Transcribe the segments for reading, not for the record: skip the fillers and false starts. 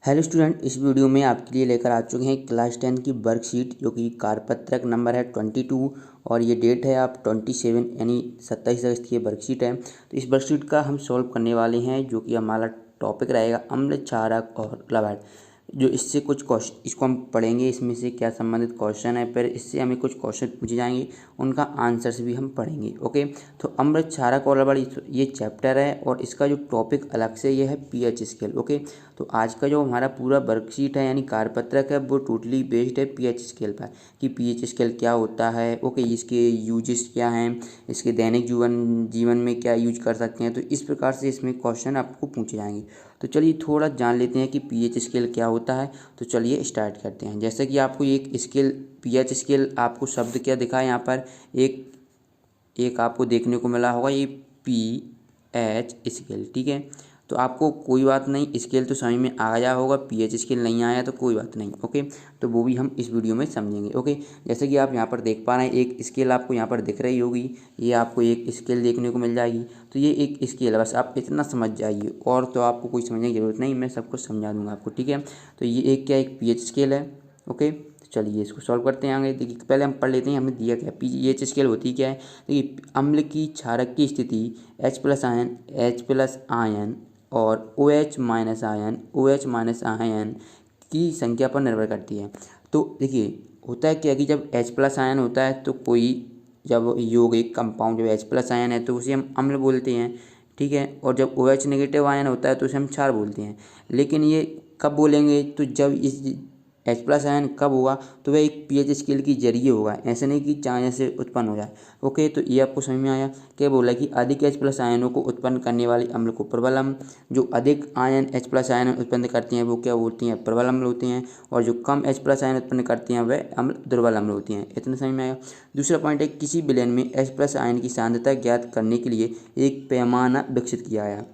Hello student, इस video में आपके लिए लेकर आ चुके हैं क्लास 10 की वर्कशीट जो कि कारपत्रक नंबर है 22 और ये डेट है आप 27 यानी 27 अगस्त की वर्कशीट है। तो इस वर्कशीट का हम सॉल्व करने वाले हैं जो कि हमारा टॉपिक रहेगा अम्ल क्षारक और लवण। जो इससे कुछ क्वेश्चन इसको हम पढ़ेंगे, इसमें से क्या संबंधित क्वेश्चन है, फिर इससे हमें कुछ क्वेश्चन पूछे जाएंगे, उनका आंसर्स भी हम पढ़ेंगे। ओके, तो अम्ल क्षारक और लवण ये चैप्टर है और इसका जो टॉपिक अलग से ये है पीएच स्केल। ओके, तो आज का जो हमारा पूरा वर्कशीट है यानी कार्यपत्रक है वो टोटली बेस्ड है पीएच स्केल पर कि पीएच स्केल क्या होता है। ओके, इसके यूजेस क्या हैं, इसके दैनिक जीवन में क्या यूज कर सकते हैं। तो इस प्रकार से इसमें क्वेश्चन आपको पूछे जाएंगे। तो चलिए थोड़ा जान लेते हैं कि पीएच स्केल क्या होता है। तो चलिए स्टार्ट करते हैं। जैसे कि आपको एक स्केल पीएच स्केल आपको शब्द क्या दिखा है यहाँ पर, एक आपको देखने को मिला होगा ये पीएच स्केल। ठीक है, तो आपको कोई बात नहीं, स्केल तो समझ में आ गया होगा, पीएच स्केल नहीं आया तो कोई बात नहीं। ओके, तो वो भी हम इस वीडियो में समझेंगे। ओके, जैसे कि आप यहाँ पर देख पा रहे हैं एक स्केल आपको यहाँ पर दिख रही होगी, ये आपको एक स्केल देखने को मिल जाएगी। तो ये एक स्केल है, बस आप इतना समझ जाइए और तो आपको कोई समझने की जरूरत नहीं, मैं सब कुछ समझा दूंगा आपको। ठीक है, तो ये एक पीएच स्केल है। ओके, चलिए इसको सॉल्व करते हैं आगे। देखिए पहले हम पढ़ लेते हैं हमें दिया क्या पीएच स्केल होती क्या है। देखिए अम्ल की क्षारक की स्थिति H+ आयन और OH- आयन की संख्या पर निर्भर करती है। तो देखिए होता है क्या कि जब H+ आयन होता है तो कोई जब यौगिक कंपाउंड जब H+ आयन है तो उसे हम अम्ल बोलते हैं। ठीक है, और जब OH- आयन होता है तो उसे हम क्षार बोलते हैं। लेकिन ये कब बोलेंगे, तो जब इस H+आयन कब होगा तो वह एक पीएच स्केल के जरिए होगा, ऐसे नहीं कि चाहे से उत्पन्न हो जाए। ओके, तो ये आपको समझ में आया। क्या बोला कि अधिक H+आयनों को उत्पन्न करने वाले अम्ल को प्रबल अम्ल, जो अधिक आयन H+आयन उत्पन्न करती हैं वो क्या बोलती हैं, प्रबल अम्ल होती हैं, और जो कम H+आयन उत्पन्न करती हैं वह अम्ल दुर्बल अम्ल होती हैं। इतना समझ में आया। दूसरा पॉइंट है किसी विलयन में H+आयन की सांद्रता ज्ञात करने के लिए एक पैमाना विकसित किया गया।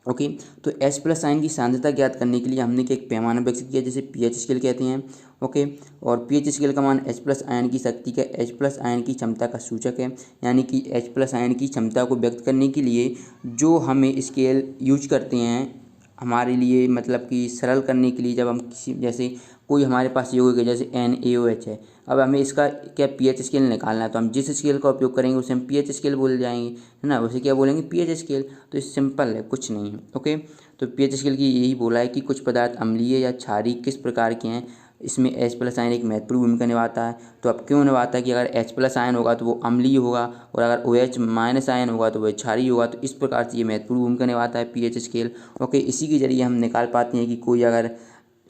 ओके, तो H+आयन की सांद्रता ज्ञात करने के लिए हमने एक पैमाना विकसित किया जिसे पीएच स्केल कहते हैं। ओके, और पीएच स्केल का मान H+आयन की शक्ति का H+आयन की क्षमता का सूचक है, यानी कि H+आयन की क्षमता को व्यक्त करने के लिए जो हमें स्केल यूज करते हैं हमारे लिए, मतलब कि सरल करने के लिए, जब हम किसी जैसे कोई हमारे पास यौगिक है जैसे NaOH है, अब हमें इसका क्या पीएच स्केल निकालना है तो हम जिस स्केल का उपयोग करेंगे उसे हम पीएच स्केल बोल जाएंगे, है ना, उसे क्या बोलेंगे पीएच स्केल। तो ये सिंपल है, कुछ नहीं है। ओके, तो पीएच स्केल की यही बोला है कि कुछ पदार्थ अम्लीय या क्षारीय किस प्रकार के हैं, इसमें H+आयन एक महत्वपूर्ण भूमिका निभाता है। तो अब क्यों निभाता है कि अगर H+आयन होगा तो वो अम्लीय होगा और अगर OH- आयन होगा तो वह क्षारीय होगा। तो इस प्रकार से ये महत्वपूर्ण भूमिका निभाता है पीएच स्केल। ओके, इसी के जरिए हम निकाल पाते हैं कि कोई अगर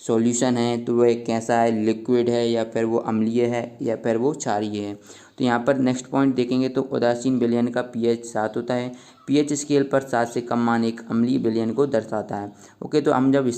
सॉल्यूशन है तो वह कैसा है, लिक्विड है या फिर वो अम्लीय है या फिर वो क्षारीय है। तो यहाँ पर नेक्स्ट पॉइंट देखेंगे तो उदासीन विलयन का पीएच 7 होता है। पीएच स्केल पर 7 से कम मान एक अम्लीय विलयन को दर्शाता है। ओके, तो हम जब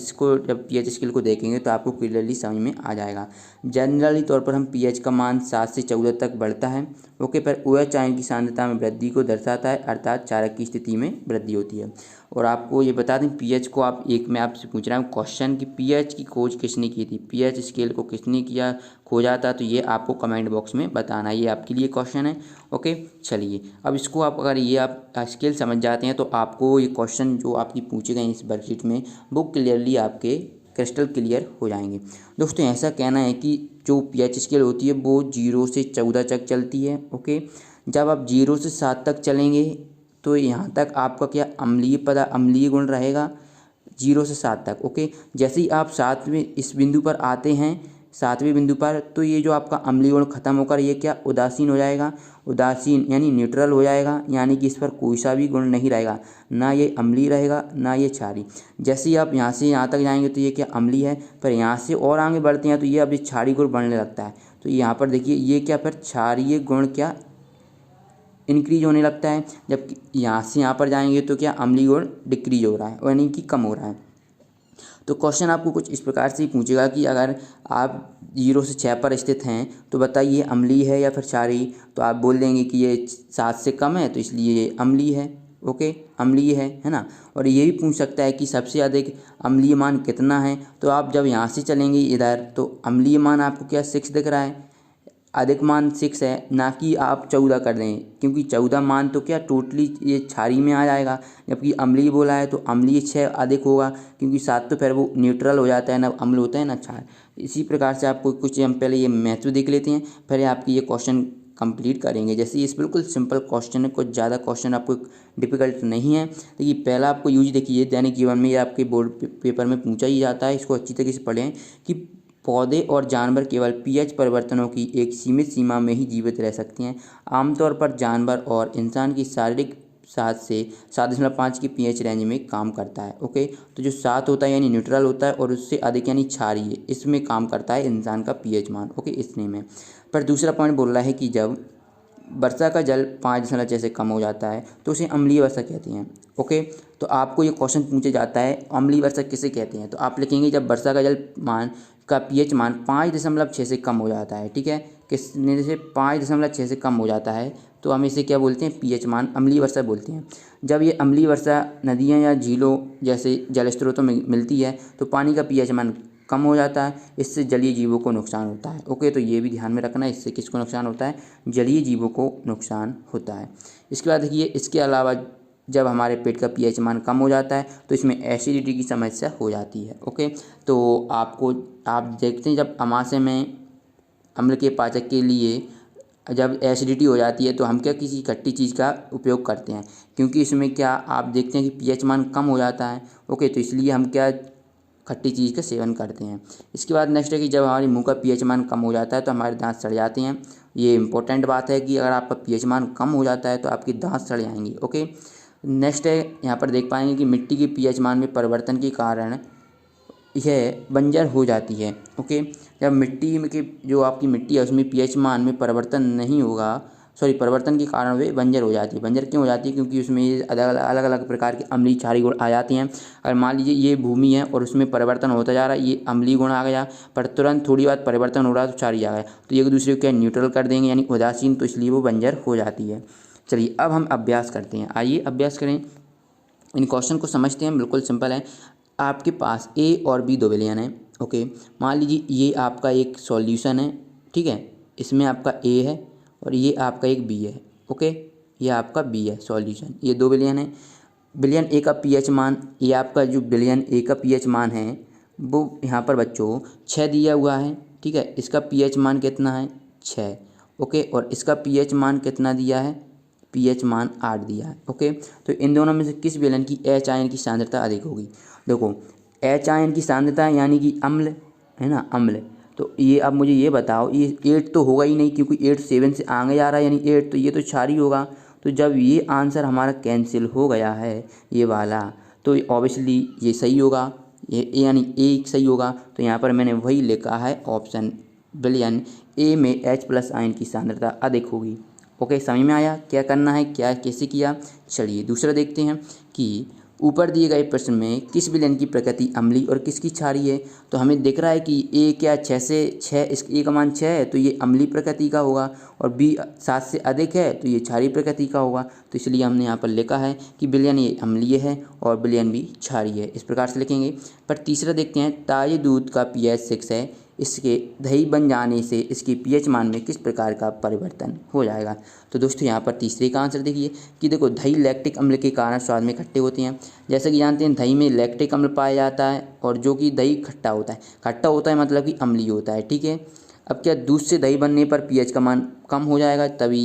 पीएच स्केल को देखेंगे तो आपको क्लियरली समझ में आ जाएगा। जनरली तौर पर हम पीएच का मान 7 से 14 तक बढ़ता है। ओके, पर OH आयन की सांद्रता में वृद्धि को दर्शाता है, अर्थात क्षारक की स्थिति में वृद्धि होती है। और आपको ये बता दें पीएच को आप एक मैं आपसे पूछ रहा हूँ क्वेश्चन कि पीएच की खोज किसने की थी, पीएच स्केल को किसने किया खोजा था, तो ये आपको कमेंट बॉक्स में बताना, ये आपके लिए क्वेश्चन है। ओके, चलिए अब इसको आप अगर ये आप स्केल समझ जाते हैं तो आपको ये क्वेश्चन जो आपकी पूछे गए इस वर्कशीट में वो क्लियरली आपके क्रिस्टल क्लियर हो जाएंगे। दोस्तों ऐसा कहना है कि जो पीएच स्केल होती है वो 0 से 14 तक चलती है। ओके, जब आप 0 से 7 तक चलेंगे तो यहाँ तक आपका क्या अम्लीय गुण रहेगा 0 से 7 तक। ओके, जैसे ही आप 7वें इस बिंदु पर आते हैं, 7वें बिंदु पर, तो ये जो आपका अम्लीय गुण खत्म होकर ये क्या उदासीन हो जाएगा, उदासीन यानी न्यूट्रल हो जाएगा, यानी कि इस पर कोई सा भी गुण नहीं रहेगा, ना ये अम्लीय रहेगा ना ये क्षारीय। जैसे ही आप यहाँ से यहाँ तक जाएंगे तो ये क्या अम्लीय है, पर यहाँ से और आगे बढ़ते हैं तो ये अभी क्षारीय गुण बढ़ने लगता है। तो यहाँ पर देखिए ये क्या फिर क्षारीय गुण क्या इंक्रीज होने लगता है, जबकि यहाँ से यहाँ पर जाएंगे तो क्या अम्लीय गुण डिक्रीज हो रहा है यानी कि कम हो रहा है। तो क्वेश्चन आपको कुछ इस प्रकार से ही पूछेगा कि अगर आप 0 से 6 पर स्थित हैं तो बताइए अम्लीय है या फिर क्षारीय, तो आप बोल देंगे कि ये 7 से कम है तो इसलिए ये अम्लीय है। ओके, अम्लीय है ना। और ये भी पूछ सकता है कि सबसे अधिक अम्लीय मान कितना है, तो आप जब यहाँ से चलेंगे इधर तो अम्लीय मान आपको क्या 6 दिख रहा है, अधिक मान 6 है, ना कि आप 14 कर दें, क्योंकि 14 मान तो क्या टोटली ये क्षारीय में आ जाएगा, जबकि अम्लीय बोला है तो अम्लीय 6 अधिक होगा, क्योंकि 7 तो फिर वो न्यूट्रल हो जाता है, ना अम्ल होता है ना क्षार। इसी प्रकार से आपको कुछ हम पहले ये महत्व देख लेते हैं, फिर आपकी ये क्वेश्चन कंप्लीट करेंगे। जैसे ये बिल्कुल सिंपल क्वेश्चन है, कुछ ज़्यादा क्वेश्चन आपको डिफिकल्ट नहीं है। देखिए पहला आपको यूज देखिए, दैनिक जीवन में ये आपके बोर्ड पेपर में पूछा ही जाता है, इसको अच्छी तरीके से पढ़ें कि पौधे और जानवर केवल पीएच परिवर्तनों की एक सीमित सीमा में ही जीवित रह सकते हैं। आमतौर पर जानवर और इंसान की शारीरिक 7 से 7.5 की पीएच रेंज में काम करता है। ओके, तो जो 7 होता है यानी न्यूट्रल होता है, और उससे अधिक यानी क्षारीय, इसमें काम करता है इंसान का पीएच मान। ओके, इसने में पर दूसरा पॉइंट बोल रहा है कि जब वर्षा का जल 5.6 से कम हो जाता है तो उसे अम्लीय वर्षा कहते हैं। ओके, तो आपको ये क्वेश्चन पूछा जाता है अम्लीय वर्षा किसे कहते हैं, तो आप लिखेंगे जब वर्षा का जल मान का पीएच मान 5.6 से कम हो जाता है। ठीक है, किसने से 5.6 से कम हो जाता है तो हम इसे क्या बोलते हैं, पीएच मान अम्लीय वर्षा बोलते हैं। जब ये अम्लीय वर्षा नदियाँ या झीलों जैसे जल स्रोतों में मिलती है तो पानी का पीएच मान कम हो जाता है, इससे जलीय जीवों को नुकसान होता है। ओके, तो ये भी ध्यान में रखना है, इससे किसको नुकसान होता है, जलीय जीवों को नुकसान होता है। इसके बाद देखिए, इसके अलावा जब हमारे पेट का पीएच मान कम हो जाता है तो इसमें एसिडिटी की समस्या हो जाती है। ओके, तो आप देखते हैं जब अमाशय में अम्ल के पाचक के लिए जब एसिडिटी हो जाती है तो हम क्या किसी खट्टी चीज़ का उपयोग करते हैं, क्योंकि इसमें क्या आप देखते हैं कि पीएच मान कम हो जाता है। ओके, तो इसलिए हम क्या खट्टी चीज़ का सेवन करते हैं। इसके बाद नेक्स्ट है कि जब हमारे मुंह का पीएच मान कम हो जाता है तो हमारे दांत सड़ जाते हैं। ये इंपॉर्टेंट बात है कि अगर आपका पीएच मान कम हो जाता है तो आपके दांत सड़ जाएंगे। ओके, नेक्स्ट है यहाँ पर देख पाएंगे कि मिट्टी के पीएच मान में परिवर्तन के कारण यह बंजर हो जाती है। ओके, जब मिट्टी में की जो आपकी मिट्टी है उसमें पीएच मान में परिवर्तन नहीं होगा, परिवर्तन के कारण वे बंजर हो जाती है। बंजर क्यों हो जाती है, क्योंकि उसमें अलग अलग प्रकार के अम्लीय क्षारीय गुण आ जाते हैं। अगर मान लीजिए ये भूमि है और उसमें परिवर्तन होता जा रहा है, ये अम्लीय गुण आ गया, पर तुरंत थोड़ी बात परिवर्तन हो रहा है तो क्षारीय आ गया, तो एक दूसरे को क्या न्यूट्रल कर देंगे यानी उदासीन, तो इसलिए वो बंजर हो जाती है। चलिए अब हम अभ्यास करते हैं, आइए अभ्यास करें। इन क्वेश्चन को समझते हैं, बिल्कुल सिंपल है। आपके पास ए और बी दो विलयन है। ओके, मान लीजिए ये आपका एक सॉल्यूशन है। ठीक है, इसमें आपका ए है और ये आपका एक बी है। ओके, ये आपका बी है सॉल्यूशन, ये दो विलयन है। विलयन ए का पीएच मान, ये आपका जो विलयन ए का पीएच मान है वो यहाँ पर बच्चों 6 दिया हुआ है। ठीक है, इसका पीएच मान कितना है, 6। ओके, और इसका पीएच मान कितना दिया है, पीएच मान 8 दिया है। ओके, तो इन दोनों में से किस विलयन की एच आयन की सांद्रता अधिक होगी। देखो एच आयन की सांद्रता यानी कि अम्ल है ना, अम्ल, तो ये अब मुझे ये बताओ, ये 8 तो होगा ही नहीं, क्योंकि 8 7 से आगे जा रहा है यानी 8, तो ये तो क्षारीय होगा। तो जब ये आंसर हमारा कैंसिल हो गया है ये वाला, तो ऑब्वियसली ये सही होगा, ये यानी ए सही होगा। तो यहाँ पर मैंने वही लिखा है ऑप्शन विलयन ए में H+ आयन की सांद्रता अधिक होगी। ओके, समझ में आया क्या करना है, क्या कैसे किया। चलिए दूसरा देखते हैं कि ऊपर दिए गए प्रश्न में किस विलयन की प्रकृति अम्लीय और किसकी क्षारीय है। तो हमें दिख रहा है कि ए क्या 6 से 6, इस ए का मान 6 है तो ये अम्लीय प्रकृति का होगा, और बी 7 से अधिक है तो ये क्षारीय प्रकृति का होगा। तो इसलिए हमने यहाँ पर लिखा है कि विलयन ये अम्लीय है और विलयन भी क्षारीय है, इस प्रकार से लिखेंगे। पर तीसरा देखते हैं, ताजे दूध का पीएच 6 है, इसके दही बन जाने से इसके पीएच मान में किस प्रकार का परिवर्तन हो जाएगा। तो दोस्तों यहाँ पर तीसरे का आंसर देखिए कि देखो दही लैक्टिक अम्ल के कारण स्वाद में खट्टे होते हैं। जैसे कि जानते हैं दही में लैक्टिक अम्ल पाया जाता है, और जो कि दही खट्टा होता है मतलब कि अम्लीय होता है। ठीक है, अब क्या दूध से दही बनने पर पीएच का मान कम हो जाएगा तभी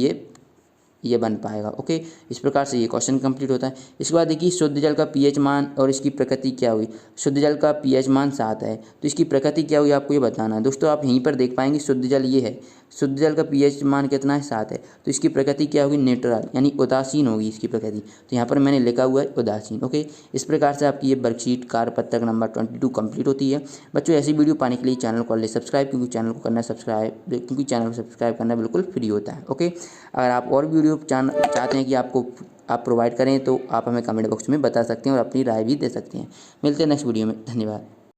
ये बन पाएगा। ओके, इस प्रकार से ये क्वेश्चन कंप्लीट होता है। इसके बाद देखिए शुद्ध जल का पीएच मान और इसकी प्रकृति क्या हुई। शुद्ध जल का पीएच मान 7 है तो इसकी प्रकृति क्या हुई आपको ये बताना है। दोस्तों आप यहीं पर देख पाएंगे शुद्ध जल ये है, शुद्ध जल का पीएच मान कितना है, 7 है, तो इसकी प्रकृति क्या होगी, न्यूट्रल यानी उदासीन होगी इसकी प्रकृति। तो यहाँ पर मैंने लिखा हुआ है उदासीन। ओके, इस प्रकार से आपकी ये वर्कशीट कार्यपत्रक नंबर 22 कंप्लीट होती है। बच्चों ऐसी वीडियो पाने के लिए चैनल को ले सब्सक्राइब, क्योंकि चैनल को सब्सक्राइब करना बिल्कुल फ्री होता है। ओके, अगर आप और वीडियो चाहते हैं कि आप प्रोवाइड करें तो आप हमें कमेंट बॉक्स में बता सकते हैं और अपनी राय भी दे सकते हैं। मिलते हैं नेक्स्ट वीडियो में, धन्यवाद।